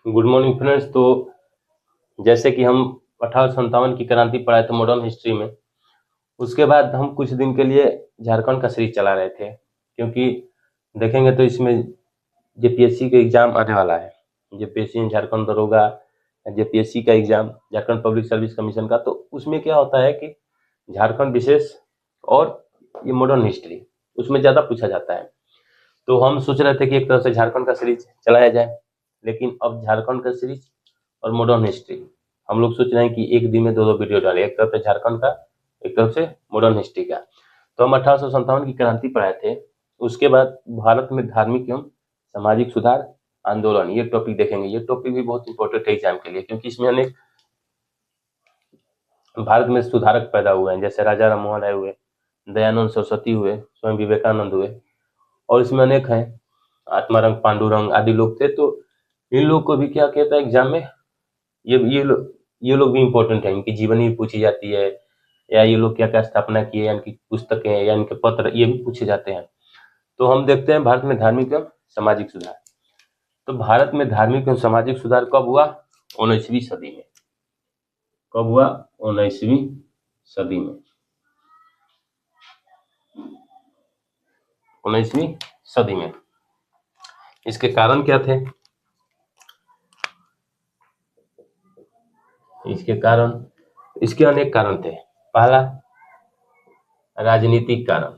Good morning friends. तो जैसे कि हम 1857 की क्रांति पढ़ाए थे मॉडर्न हिस्ट्री में, उसके बाद हम कुछ दिन के लिए झारखंड का सीरीज चला रहे थे, क्योंकि देखेंगे तो इसमें जेपीएससी का एग्जाम आने वाला है। जेपीएससी झारखंड दरोगा, जेपीएससी का exam, Jharkhand public service commission का। तो उसमें क्या होता है कि झारखंड विशेष और ये मॉडर्न हिस्ट्री उसमें ज़्यादा पूछा जाता है। तो हम सोच रहे थे कि एक तरफ से झारखंड का सीरीज चलाया जाए, लेकिन अब झारखंड का सीरीज और मॉडर्न हिस्ट्री हम लोग सोच रहे हैं कि एक दिन में दो दो वीडियो डालें, एक तरफ से झारखंड का, एक तरफ से मॉडर्न हिस्ट्री का। तो हम 1857 की क्रांति पढ़ाए थे, उसके बाद भारत में धार्मिक एवं सामाजिक सुधार आंदोलन, ये टॉपिक देखेंगे। ये टॉपिक भी बहुत इंपॉर्टेंट है एग्जाम के लिए, क्योंकि इसमें अनेक भारत में सुधारक पैदा हुए हैं, जैसे राजा राममोहन राय हुए, दयानंद सरस्वती हुए, स्वामी विवेकानंद हुए, और इसमें अनेक हैं, आत्मारंग पांडुरंग आदि लोग थे। तो इन लोग को भी क्या कहता है एग्जाम में, ये लोग भी इम्पोर्टेंट है, इनकी जीवनी भी पूछी जाती है, या ये लोग क्या क्या स्थापना किए, या इनकी पुस्तकें या इनके पत्र ये भी पूछे जाते हैं। तो हम देखते हैं भारत में धार्मिक एवं सामाजिक सुधार। तो भारत में धार्मिक एवं सामाजिक सुधार कब हुआ? 19वीं सदी में। कब हुआ? 19वीं सदी में। 19वीं सदी में। इसके कारण क्या थे? इसके अनेक कारण थे। पहला, राजनीतिक कारण।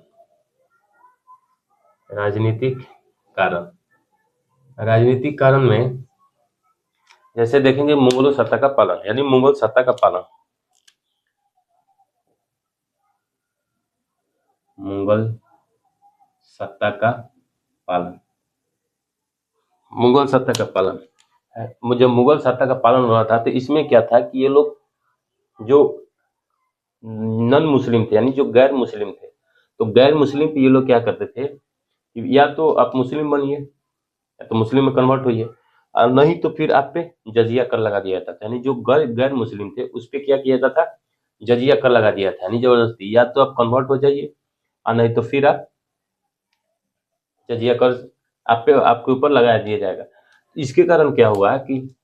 राजनीतिक कारण में जैसे देखेंगे मुगलों सत्ता का पालन, यानी मुगल सत्ता का पालन। मुगल सत्ता का पालन जब मुगल सत्ता का पालन हो रहा था, तो इसमें क्या था कि ये लोग जो नॉन मुस्लिम थे, यानी जो गैर मुस्लिम थे, तो गैर मुस्लिम पे ये लोग क्या करते थे कि या तो आप मुस्लिम बनिए, या तो मुस्लिम में कन्वर्ट होइए, और नहीं तो फिर आप पे जजिया कर लगा दिया जाता था। यानी जो गैर गैर मुस्लिम थे उस पे क्या किया जाता था? जजिया कर लगा दिया था, यानी जबरदस्ती, या तो आप कन्वर्ट हो जाइए, और नहीं तो फिर आप जजिया कर आपके ऊपर लगा दिया जाएगा। इसके कारण क्या हुआ कि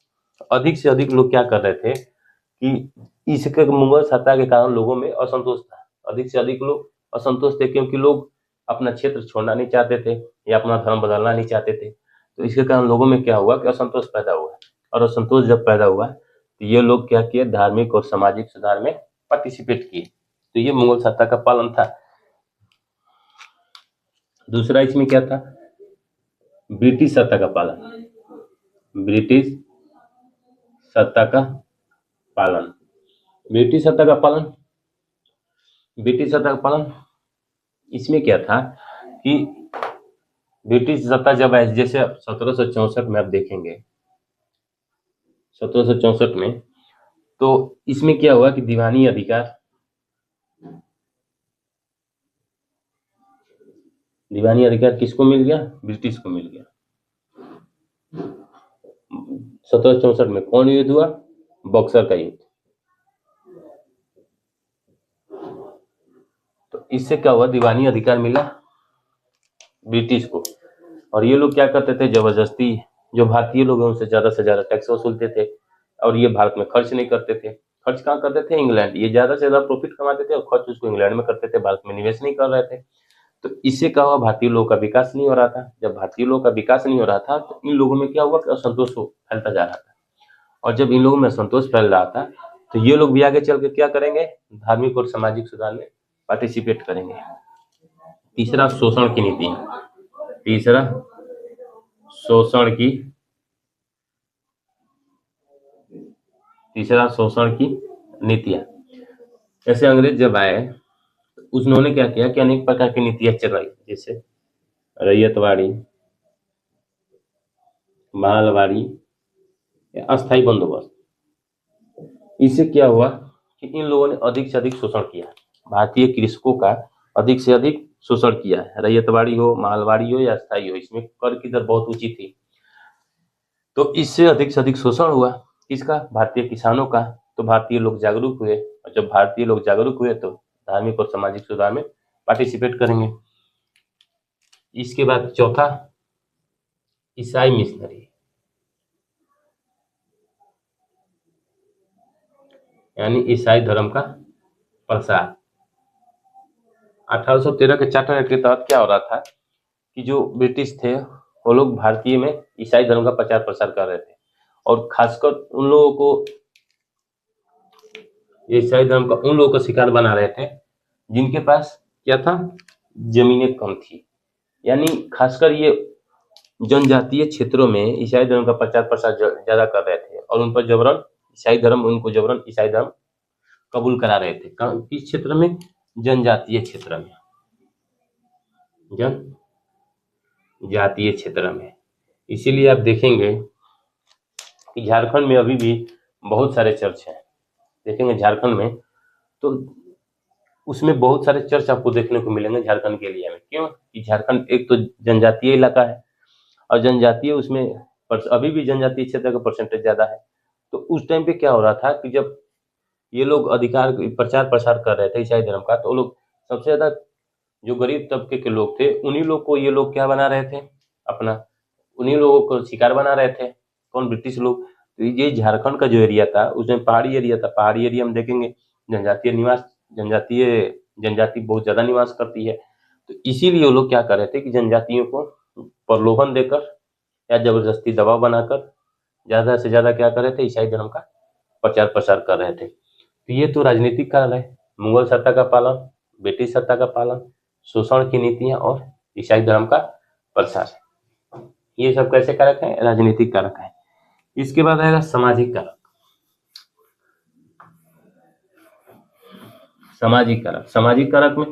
अधिक से अधिक लोग क्या कर रहे थे कि इसके मुगल सत्ता के कारण लोगों में असंतोष था। अधिक से अधिक लोग असंतुष्ट थे, क्योंकि लोग अपना क्षेत्र छोड़ना नहीं चाहते थे या अपना धर्म बदलना नहीं चाहते थे। तो इसके कारण लोगों में क्या हुआ कि असंतोष पैदा हुआ, और असंतोष जब पैदा हुआ तो ये लोग क्या किए, धार्मिक और सामाजिक सुधार में पार्टिसिपेट किए। तो ये मुगल सत्ता का पालन था। दूसरा इसमें क्या था? ब्रिटिश सत्ता का पालन। ब्रिटिश सत्ता का पालन ब्रिटिश सत्ता का पालन इसमें क्या था कि ब्रिटिश सत्ता जब आए, जैसे 1764 में आप देखेंगे, 1764 में, तो इसमें क्या हुआ कि दीवानी अधिकार किसको मिल गया? ब्रिटिश को मिल गया। 1764 में कौन युद्ध हुआ? बक्सर का युद्ध। तो इससे क्या हुआ, दीवानी अधिकार मिला ब्रिटिश को। और ये लोग क्या करते थे, जबरदस्ती जो भारतीय लोग हैं उनसे ज्यादा से ज्यादा टैक्स वसूलते थे, और ये भारत में खर्च नहीं करते थे। खर्च कहाँ करते थे? इंग्लैंड। ये ज्यादा से ज्यादा प्रॉफिट कमाते थे और खर्च उसको इंग्लैंड में करते थे, भारत में निवेश नहीं कर रहे थे। तो इससे क्या हुआ, भारतीय लोगों का विकास नहीं हो रहा था। जब भारतीय लोगों का विकास नहीं हो रहा था, तो इन लोगों में क्या हुआ कि असंतोष फैलता जा रहा था। और जब इन लोगों में असंतोष फैल रहा था, तो ये लोग भी आगे चल के क्या करेंगे, धार्मिक और सामाजिक सुधार में पार्टिसिपेट करेंगे। तीसरा, शोषण की नीति। तीसरा, शोषण की नीतियां। जैसे अंग्रेज जब आए, उन्होंने क्या किया कि अनेक प्रकार की नीतियां चलाई, जैसे रैयतवाड़ी, मालवाड़ी, अस्थायी बंदोबस्त। इससे क्या हुआ कि इन लोगों ने अधिक से अधिक शोषण किया, भारतीय कृषकों का अधिक से अधिक शोषण किया है। रैयतवाड़ी हो, मालवाड़ी हो या अस्थायी हो, इसमें कर की दर बहुत ऊंची थी। तो इससे अधिक से अधिक शोषण हुआ, किसका? भारतीय किसानों का। तो भारतीय लोग जागरूक हुए, और जब भारतीय लोग जागरूक हुए तो धार्मिक और सामाजिक सुधार में पार्टिसिपेट करेंगे। इसके बाद चौथा, ईसाई मिशनरी। यानी ईसाई धर्म का प्रसार। 1813 के चार्टर एक्ट के तहत क्या हो रहा था कि जो ब्रिटिश थे वो लोग भारतीय में ईसाई धर्म का प्रचार प्रसार कर रहे थे, और खासकर उन लोगों को, ईसाई धर्म का उन लोगों का शिकार बना रहे थे जिनके पास क्या था, जमीनें कम थी। यानी खासकर ये जनजातीय क्षेत्रों में ईसाई धर्म का प्रचार प्रसार ज्यादा कर रहे थे, और उन पर जबरन ईसाई धर्म, उनको जबरन ईसाई धर्म कबूल करा रहे थे। किस क्षेत्र में? जनजातीय क्षेत्र में, जनजातीय क्षेत्र में। इसीलिए आप देखेंगे कि झारखंड में अभी भी बहुत सारे चर्च हैं। देखेंगे झारखंड में तो उसमें बहुत सारे चर्च आपको देखने को मिलेंगे झारखंड के एरिया में। क्यों? कि झारखंड एक तो जनजातीय इलाका है, और जनजातीय उसमें अभी भी जनजातीय क्षेत्र का परसेंटेज ज्यादा है। तो उस टाइम पे क्या हो रहा था कि जब ये लोग अधिकार प्रचार प्रसार कर रहे थे ईसाई धर्म का, तो वो लोग सबसे ज्यादा जो गरीब तबके के लोग थे उन्हीं लोग को ये लोग क्या बना रहे थे, अपना उन्हीं लोगों को शिकार बना रहे थे। कौन? ब्रिटिश लोग। तो ये झारखंड का जो एरिया था उसमें पहाड़ी एरिया था। पहाड़ी एरिया में देखेंगे जनजाति बहुत ज्यादा निवास करती है। तो इसीलिए वो लोग क्या कर रहे थे कि जनजातियों को प्रलोभन देकर या जबरदस्ती दबाव बनाकर ज्यादा से ज्यादा क्या कर रहे थे, ईसाई धर्म का प्रचार प्रसार कर रहे थे। तो ये तो राजनीतिक कारण है, मुगल सत्ता का पालन, ब्रिटिश सत्ता का पालन, शोषण की नीतियां और ईसाई धर्म का प्रसार। ये सब कैसे कारक है? राजनीतिक कारक है। इसके बाद आएगा सामाजिक कारक। सामाजिक कारक, सामाजिक कारक में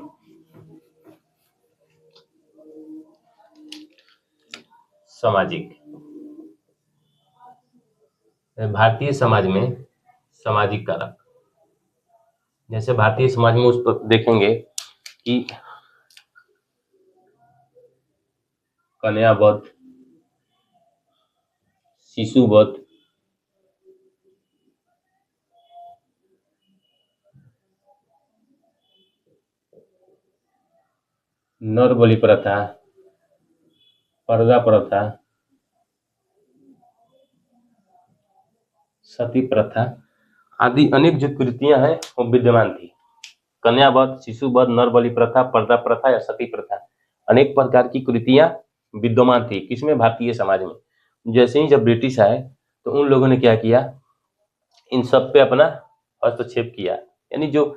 सामाजिक, भारतीय समाज में सामाजिक कारक, जैसे भारतीय समाज में उस पर देखेंगे कि कन्यावध, शिशुवध, नर बलि प्रथा, पर्दा प्रथा, सती प्रथा आदि अनेक जो कृतियां हैं वो विद्यमान थी। कन्यावध, शिशुवध, नर बलि प्रथा, पर्दा प्रथा या सती प्रथा, अनेक प्रकार की कृतियां विद्यमान थी। किसमें? भारतीय समाज में। जैसे ही जब ब्रिटिश आए तो उन लोगों ने क्या किया, इन सब पे अपना हस्तक्षेप किया। यानी जो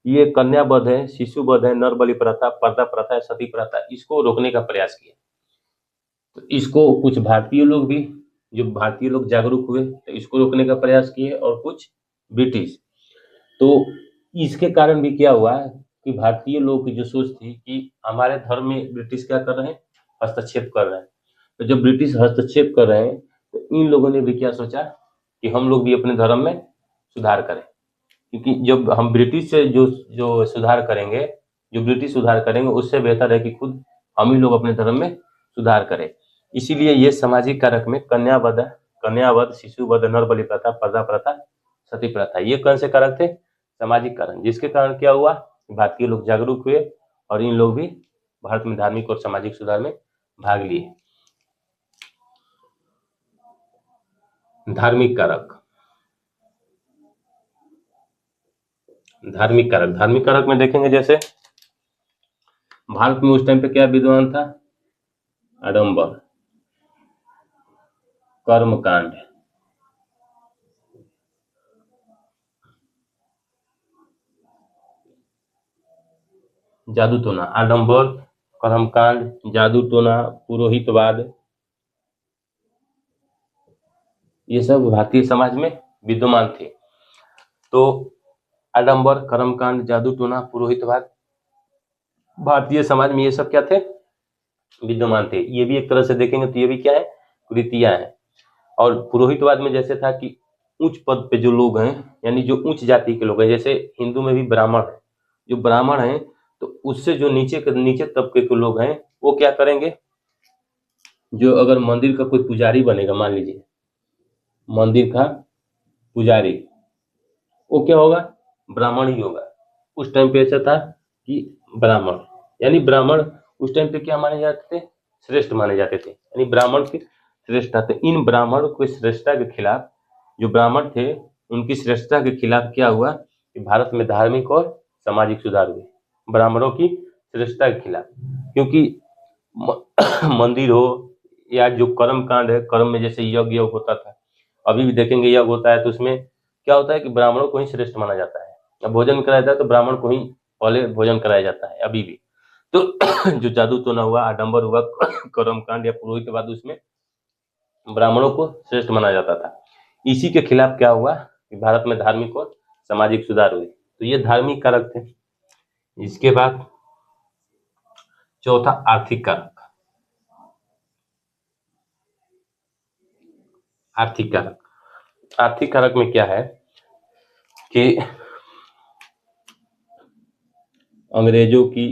ये कन्यावध है, शिशुवध है, नर बलि प्रथा, पर्दा प्रथा, सती प्रथा, इसको रोकने का प्रयास किया। तो इसको कुछ भारतीय लोग भी, जो भारतीय लोग जागरूक हुए तो इसको रोकने का प्रयास किए, और कुछ ब्रिटिश। तो इसके कारण भी क्या हुआ कि भारतीय लोगों की जो सोच थी कि हमारे धर्म में ब्रिटिश क्या कर रहे हैं, हस्तक्षेप कर रहे हैं। तो जब ब्रिटिश हस्तक्षेप कर रहे हैं तो इन लोगों ने भी क्या सोचा कि हम लोग भी अपने धर्म में सुधार करें। क्योंकि जब हम ब्रिटिश से जो जो सुधार करेंगे, जो ब्रिटिश सुधार करेंगे, उससे बेहतर है कि खुद हम ही लोग अपने धर्म में सुधार करें। इसीलिए ये सामाजिक कारक में कन्यावध, शिशुवध, नर बलि प्रथा, पर्दा प्रथा, सती प्रथा, ये कौन से कारक थे? सामाजिक कारण, जिसके कारण क्या हुआ, भारतीय लोग जागरूक हुए और इन लोग भी भारत में धार्मिक और सामाजिक सुधार में भाग लिए। धार्मिक कारक, धार्मिक कारक में देखेंगे जैसे भारत में उस टाइम पे क्या विद्वान था? आडंबर, कर्मकांड, जादू टोना, आडंबर, कर्मकांड, जादू टोना, पुरोहितवाद, ये सब भारतीय समाज में विद्यमान थे। तो आडंबर, कर्मकांड, जादू टोना, पुरोहितवाद, भारतीय समाज में ये सब क्या थे? विद्यमान थे। ये भी एक तरह से देखेंगे तो ये भी क्या है? कुरीतियां हैं। और पुरोहितवाद में जैसे था कि उच्च पद पे जो लोग हैं, यानी जो उच्च जाति के लोग हैं, जैसे हिंदू में भी ब्राह्मण है, जो ब्राह्मण हैं तो उससे जो नीचे तबके के लोग हैं वो क्या करेंगे, जो अगर मंदिर का कोई पुजारी बनेगा, मान लीजिए मंदिर का पुजारी, वो क्या होगा? ब्राह्मण ही होगा। उस टाइम पे ऐसा था कि ब्राह्मण, यानी ब्राह्मण उस टाइम पे क्या माने जाते थे? श्रेष्ठ माने जाते थे, यानी ब्राह्मण के श्रेष्ठ थे। इन ब्राह्मण को श्रेष्ठता के खिलाफ जो ब्राह्मण थे उनकी श्रेष्ठता के खिलाफ क्या हुआ कि भारत में धार्मिक और सामाजिक सुधार हुए, ब्राह्मणों की श्रेष्ठता के खिलाफ। क्योंकि मंदिर हो या जो कर्म कांड है, कर्म में जैसे यज्ञ होता था, अभी भी देखेंगे यज्ञ होता है तो उसमें क्या होता है कि ब्राह्मणों को ही श्रेष्ठ माना जाता है। अब भोजन कराया जाता है तो ब्राह्मण को ही पहले भोजन कराया जाता है अभी भी। तो जो जादू टोना हुआ, आडंबर हुआ, कर्म कांड या पुरोहित के बाद उसमें ब्राह्मणों को श्रेष्ठ माना जाता था। इसी के खिलाफ क्या हुआ कि भारत में धार्मिक और सामाजिक सुधार हुए। तो ये धार्मिक कारक थे। इसके बाद चौथा आर्थिक कारक। आर्थिक कारक, आर्थिक कारक में क्या है कि अंग्रेजों की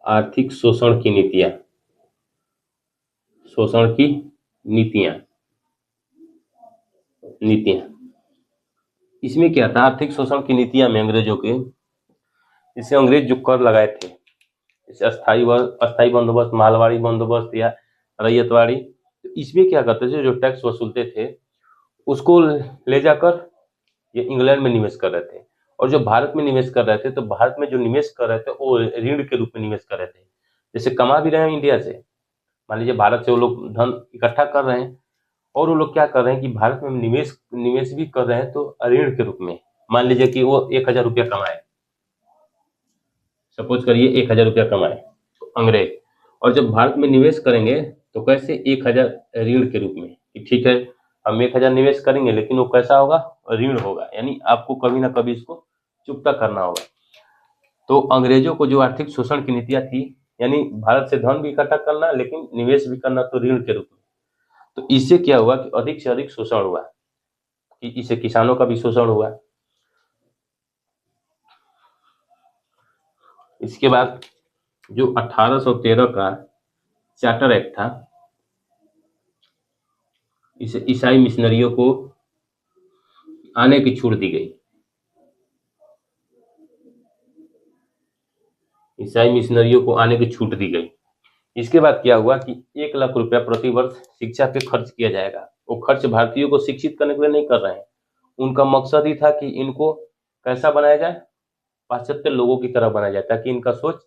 आर्थिक शोषण की नीतियां, शोषण की नीतियां नीतियां इसमें क्या था, आर्थिक शोषण की नीतियां में अंग्रेजों के, इससे अंग्रेज जो कर लगाए थे, जैसे अस्थाई बंदोबस्त, मालवाड़ी बंदोबस्त या रैयतवाड़ी, तो इसमें क्या करते थे, जो टैक्स वसूलते थे उसको ले जाकर ये इंग्लैंड में निवेश कर रहे थे। और जो भारत में निवेश कर रहे थे, तो भारत में जो निवेश कर रहे थे वो ऋण के रूप में निवेश कर रहे थे। जैसे कमा भी रहे हैं इंडिया से, मान लीजिए भारत से वो लोग धन इकट्ठा कर रहे हैं, और वो लोग क्या कर रहे हैं कि भारत में निवेश निवेश भी कर रहे हैं तो ऋण के रूप में। मान लीजिए कि वो 1,000 रुपया कमाए, सपोज करिए 1,000 रुपया कमाए तो अंग्रेज, और जब भारत में निवेश करेंगे तो कैसे 1,000 ऋण के रूप में, कि ठीक है हम 1,000 निवेश करेंगे लेकिन वो कैसा होगा, ऋण होगा, यानी आपको कभी ना कभी इसको चुकता करना होगा। तो अंग्रेजों को जो आर्थिक शोषण की नीतियां थी, यानी भारत से धन भी इकट्ठा करना लेकिन निवेश भी करना तो ऋण के रूप में। तो इससे क्या हुआ कि अधिक से अधिक शोषण हुआ, कि इससे किसानों का भी शोषण हुआ। इसके बाद जो 1813 का चार्टर एक्ट था, इसे ईसाई मिशनरियों को आने की छूट दी गई। ईसाई मिशनरियों को आने की छूट दी गई। इसके बाद क्या हुआ कि 1,00,000 रुपया प्रति वर्ष शिक्षा पे खर्च किया जाएगा। वो खर्च भारतीयों को शिक्षित करने के लिए नहीं कर रहे हैं, उनका मकसद ही था कि इनको कैसा बनाया जाए, पाश्चात्य लोगों की तरह बनाया जाए, ताकि इनका सोच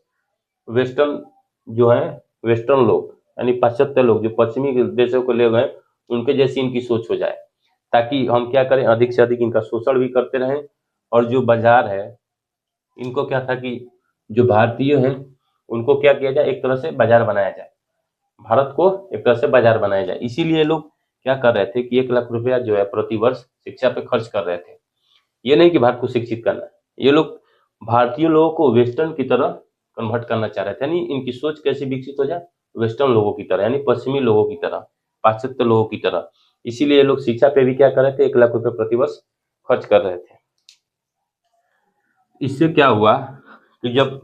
वेस्टर्न जो है, वेस्टर्न लोग यानी पाश्चात्य लोग जो पश्चिमी देशों को ले गए उनके जैसी इनकी सोच हो जाए, ताकि हम क्या करें, अधिक से अधिक इनका शोषण भी करते रहें। और जो बाजार है, इनको क्या था कि जो भारतीय हैं उनको क्या किया जाए, एक तरह से बाजार बनाया जाए, भारत को एक तरह से बाजार बनाया जाए। इसीलिए लोग क्या कर रहे थे कि 1,00,000 रुपया जो है प्रति वर्ष शिक्षा पे खर्च कर रहे थे। ये नहीं कि भारत को शिक्षित करना, ये लोग भारतीय लोगों को वेस्टर्न की तरह कन्वर्ट करना चाह रहे थे, यानी इनकी सोच कैसे विकसित हो जाए, वेस्टर्न लोगों की तरह, यानी पश्चिमी लोगों की तरह, पाश्चात्य लोगों की तरह। इसीलिए ये लोग शिक्षा पे भी क्या कर रहे थे, 1,00,000 रुपये प्रति वर्ष खर्च कर रहे थे। इससे क्या हुआ कि जब,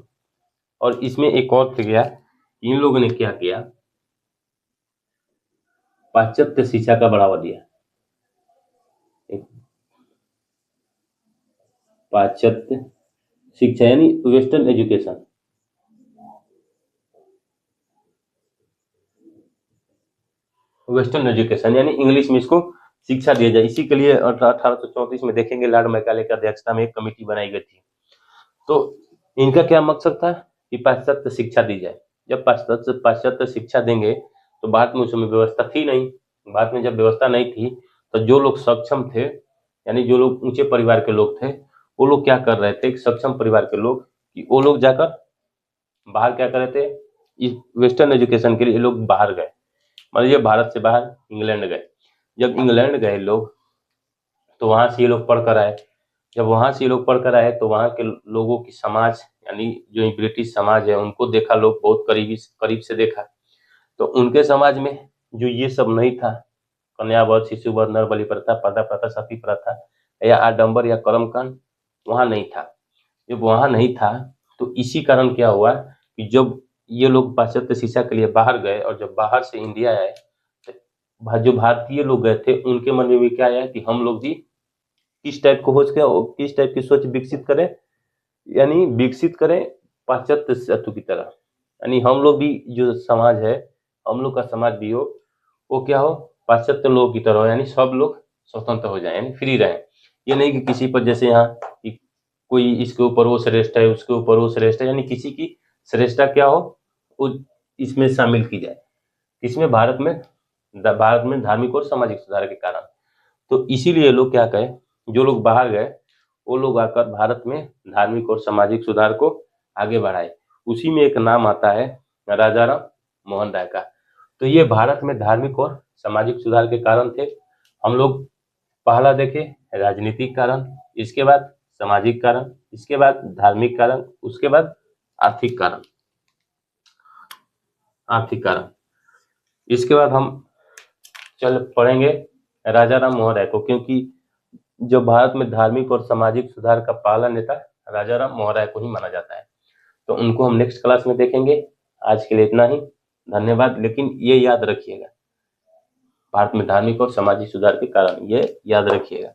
और इसमें एक और थे गया, इन लोगों ने क्या किया, पाश्चात्य शिक्षा का बढ़ावा दिया। पाश्चात्य शिक्षा यानी वेस्टर्न एजुकेशन, वेस्टर्न एजुकेशन यानी इंग्लिश में इसको शिक्षा दिया जाए। इसी के लिए 1834 में देखेंगे लॉर्ड मैकाले की अध्यक्षता में एक कमेटी बनाई गई थी। तो इनका क्या मकसद था कि पाश्चात्य शिक्षा दी जाए। जब पाश्चात्य शिक्षा देंगे तो भारत में उस समय व्यवस्था थी नहीं, भारत में जब व्यवस्था नहीं थी तो जो लोग सक्षम थे, यानी जो लोग ऊंचे परिवार के लोग थे, वो लोग क्या कर रहे थे, सक्षम परिवार के लोग, कि वो लोग जाकर बाहर क्या कर रहे थे, इस वेस्टर्न एजुकेशन के लिए ये लोग बाहर गए। मान लीजिए भारत से बाहर इंग्लैंड गए, जब इंग्लैंड गए लोग तो वहां से ये लोग पढ़ कर आए। जब वहां से ये लोग पढ़ कर आए तो वहां के लोगों की समाज, यानी जो ब्रिटिश समाज है उनको देखा, लोग बहुत करीब से देखा। तो उनके समाज में जो ये सब नहीं था, कन्यावध, शिशुवध, नर बलि प्रथा, पर्दा प्रथा, सती प्रथा या आडंबर या कर्मकांड वहां नहीं था। जब वहां नहीं था तो इसी कारण क्या हुआ कि जब ये लोग पाश्चात्य शिक्षा के लिए बाहर गए और जब बाहर से इंडिया आए, तो जो भारतीय लोग गए थे उनके मन में भी क्या आया कि हम लोग भी किस टाइप को सोच के, किस टाइप की सोच विकसित करें, यानी विकसित करें पाश्चात्य तत्व की तरह, यानी हम लोग भी जो समाज है, हम लोग का समाज भी हो वो क्या हो, पाश्चात्य लोगों की तरह हो, यानी सब लोग स्वतंत्र हो जाए, यानी फ्री रहें। ये नहीं कि किसी पर जैसे यहाँ कि कोई इसके ऊपर वो श्रेष्ठ है, उसके ऊपर वो श्रेष्ठ है, यानी किसी की श्रेष्ठता क्या हो वो इसमें शामिल की जाए। इसमें भारत में धार्मिक और सामाजिक सुधार के कारण। तो इसीलिए लोग क्या कहें, जो लोग बाहर गए वो लोग आकर भारत में धार्मिक और सामाजिक सुधार को आगे बढ़ाए। उसी में एक नाम आता है राजा राम मोहन राय का। तो ये भारत में धार्मिक और सामाजिक सुधार के कारण थे। हम लोग पहला देखे राजनीतिक कारण, इसके बाद सामाजिक कारण, इसके बाद धार्मिक कारण, उसके बाद आर्थिक कारण। आर्थिक कारण इसके बाद हम चल पढ़ेंगे राजा राम मोहन राय को, क्योंकि जो भारत में धार्मिक और सामाजिक सुधार का पहला नेता राजा राम मोहन राय को ही माना जाता है। तो उनको हम नेक्स्ट क्लास में देखेंगे। आज के लिए इतना ही, धन्यवाद। लेकिन ये याद रखिएगा, भारत में धार्मिक और सामाजिक सुधार के कारण, ये याद रखिएगा,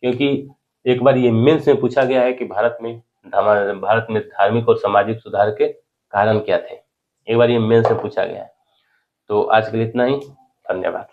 क्योंकि एक बार ये मेंस में पूछा गया है कि भारत में धार्मिक और सामाजिक सुधार के कारण क्या थे। एक बार ये मेंस में पूछा गया है। तो आज के लिए इतना ही, धन्यवाद।